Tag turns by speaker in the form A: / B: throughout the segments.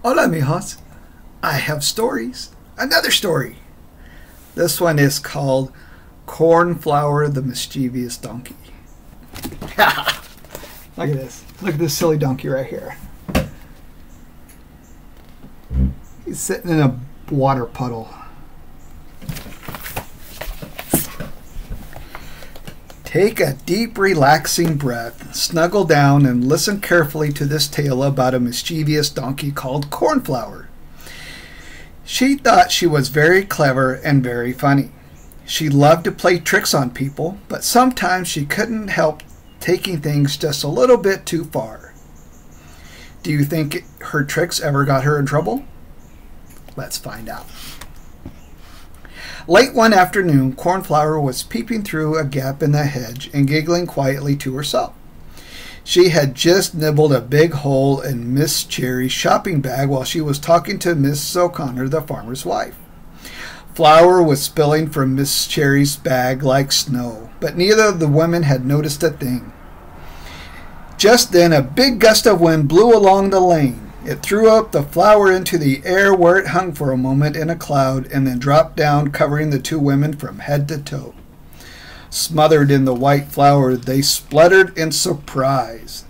A: Hola, mijos. I have stories. Another story. This one is called Cornflower the Mischievous Donkey. Look at this. Look at this silly donkey right here. He's sitting in a water puddle. Take a deep, relaxing breath, snuggle down, and listen carefully to this tale about a mischievous donkey called Cornflower. She thought she was very clever and very funny. She loved to play tricks on people, but sometimes she couldn't help taking things just a little bit too far. Do you think her tricks ever got her in trouble? Let's find out. Late one afternoon, Cornflower was peeping through a gap in the hedge and giggling quietly to herself. She had just nibbled a big hole in Miss Cherry's shopping bag while she was talking to Miss O'Connor, the farmer's wife. Flour was spilling from Miss Cherry's bag like snow, but neither of the women had noticed a thing. Just then a big gust of wind blew along the lane. It threw up the flour into the air where it hung for a moment in a cloud and then dropped down, covering the two women from head to toe. Smothered in the white flour, they spluttered in surprise.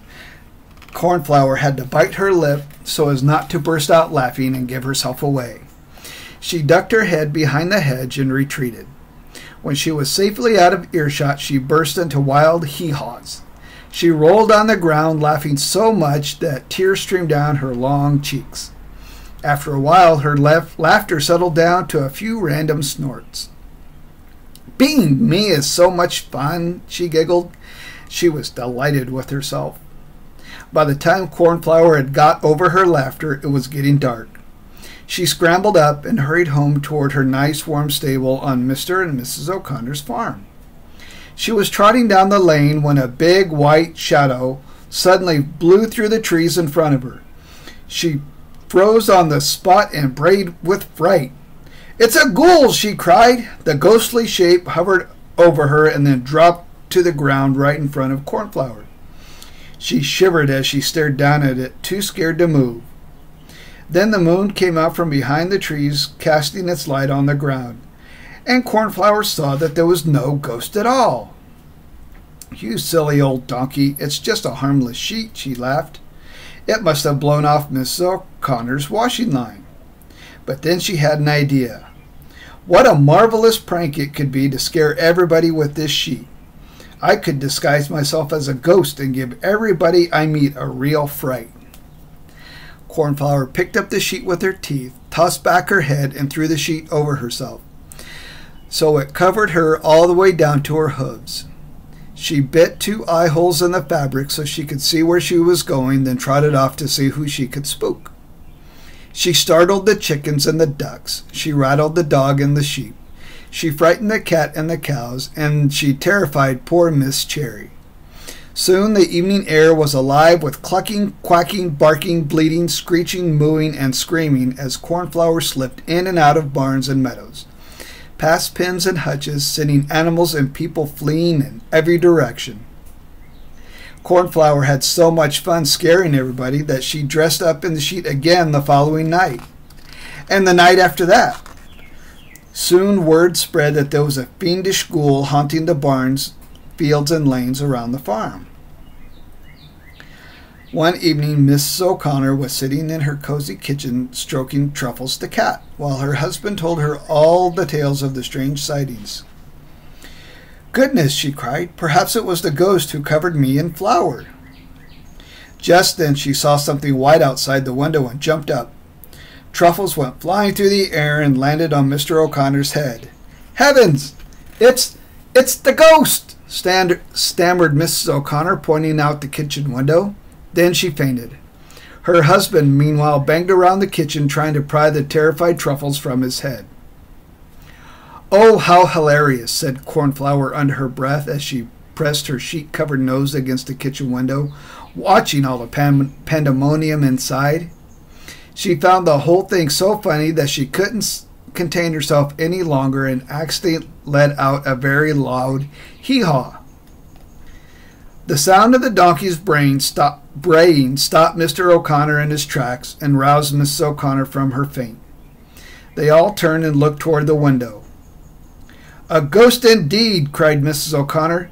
A: Cornflower had to bite her lip so as not to burst out laughing and give herself away. She ducked her head behind the hedge and retreated. When she was safely out of earshot, she burst into wild hee-haws. She rolled on the ground, laughing so much that tears streamed down her long cheeks. After a while, her laughter settled down to a few random snorts. "Being me is so much fun," she giggled. She was delighted with herself. By the time Cornflower had got over her laughter, it was getting dark. She scrambled up and hurried home toward her nice warm stable on Mr. and Mrs. O'Connor's farm. She was trotting down the lane when a big white shadow suddenly blew through the trees in front of her. She froze on the spot and brayed with fright. "It's a ghoul!" she cried. The ghostly shape hovered over her and then dropped to the ground right in front of Cornflower. She shivered as she stared down at it, too scared to move. Then the moon came out from behind the trees, casting its light on the ground, and Cornflower saw that there was no ghost at all. "You silly old donkey, it's just a harmless sheet," she laughed. "It must have blown off Miss O'Connor's washing line." But then she had an idea. What a marvelous prank it could be to scare everybody with this sheet. I could disguise myself as a ghost and give everybody I meet a real fright. Cornflower picked up the sheet with her teeth, tossed back her head, and threw the sheet over herself, so it covered her all the way down to her hooves. She bit 2 eye holes in the fabric so she could see where she was going, then trotted off to see who she could spook. She startled the chickens and the ducks. She rattled the dog and the sheep. She frightened the cat and the cows, and she terrified poor Miss Cherry. Soon the evening air was alive with clucking, quacking, barking, bleating, screeching, mooing, and screaming as Cornflower slipped in and out of barns and meadows, past pens and hutches, sending animals and people fleeing in every direction. Cornflower had so much fun scaring everybody that she dressed up in the sheet again the following night, and the night after that. Soon word spread that there was a fiendish ghoul haunting the barns, fields, and lanes around the farm. One evening, Miss O'Connor was sitting in her cozy kitchen stroking Truffles the cat, while her husband told her all the tales of the strange sightings. "Goodness," she cried, "perhaps it was the ghost who covered me in flour." Just then she saw something white outside the window and jumped up. Truffles went flying through the air and landed on Mr. O'Connor's head. "Heavens! It's the ghost!" stammered Mrs. O'Connor, pointing out the kitchen window. Then she fainted. Her husband, meanwhile, banged around the kitchen trying to pry the terrified Truffles from his head. "Oh, how hilarious," said Cornflower under her breath as she pressed her sheet-covered nose against the kitchen window, watching all the pandemonium inside. She found the whole thing so funny that she couldn't contain herself any longer and accidentally let out a very loud hee-haw. The sound of the donkey's braying stopped Mr. O'Connor in his tracks and roused Mrs. O'Connor from her faint. They all turned and looked toward the window. "A ghost indeed!" cried Mrs. O'Connor.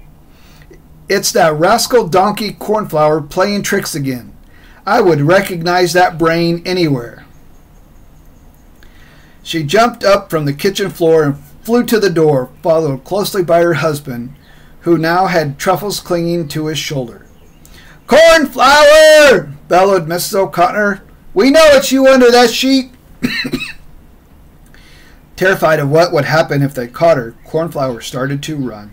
A: "It's that rascal donkey Cornflower playing tricks again. I would recognize that braying anywhere." She jumped up from the kitchen floor and flew to the door, followed closely by her husband, who now had Truffles clinging to his shoulder. "Cornflower!" bellowed Mrs. O'Connor. "We know it's you under that sheet." Terrified of what would happen if they caught her, Cornflower started to run.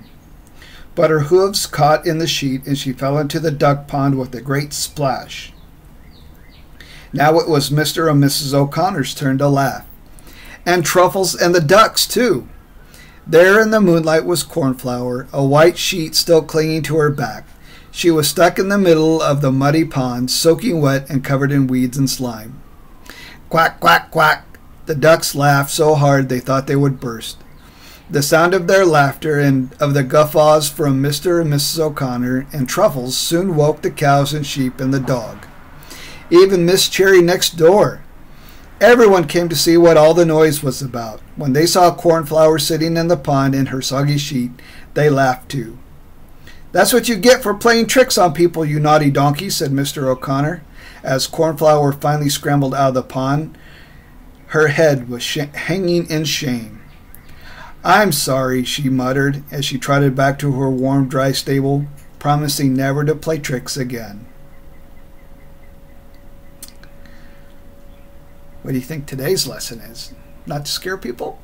A: But her hooves caught in the sheet, and she fell into the duck pond with a great splash. Now it was Mr. and Mrs. O'Connor's turn to laugh. And Truffles and the ducks, too. There in the moonlight was Cornflower, a white sheet still clinging to her back. She was stuck in the middle of the muddy pond, soaking wet and covered in weeds and slime. Quack, quack, quack. The ducks laughed so hard they thought they would burst. The sound of their laughter and of the guffaws from Mr. and Mrs. O'Connor and Truffles soon woke the cows and sheep and the dog. Even Miss Cherry next door. Everyone came to see what all the noise was about. When they saw Cornflower sitting in the pond in her soggy sheet, they laughed too. "That's what you get for playing tricks on people, you naughty donkey," said Mr. O'Connor, as Cornflower finally scrambled out of the pond. Her head was hanging in shame. "I'm sorry," she muttered as she trotted back to her warm, dry stable, promising never to play tricks again. What do you think today's lesson is? Not to scare people?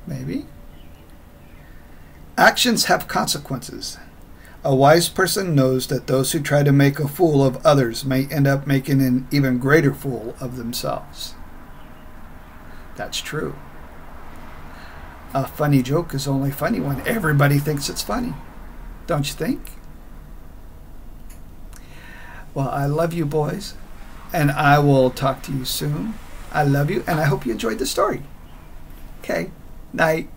A: Maybe. Actions have consequences. A wise person knows that those who try to make a fool of others may end up making an even greater fool of themselves. That's true. A funny joke is only funny when everybody thinks it's funny. Don't you think? Well, I love you, boys. And I will talk to you soon. I love you, and I hope you enjoyed the story. Okay, night.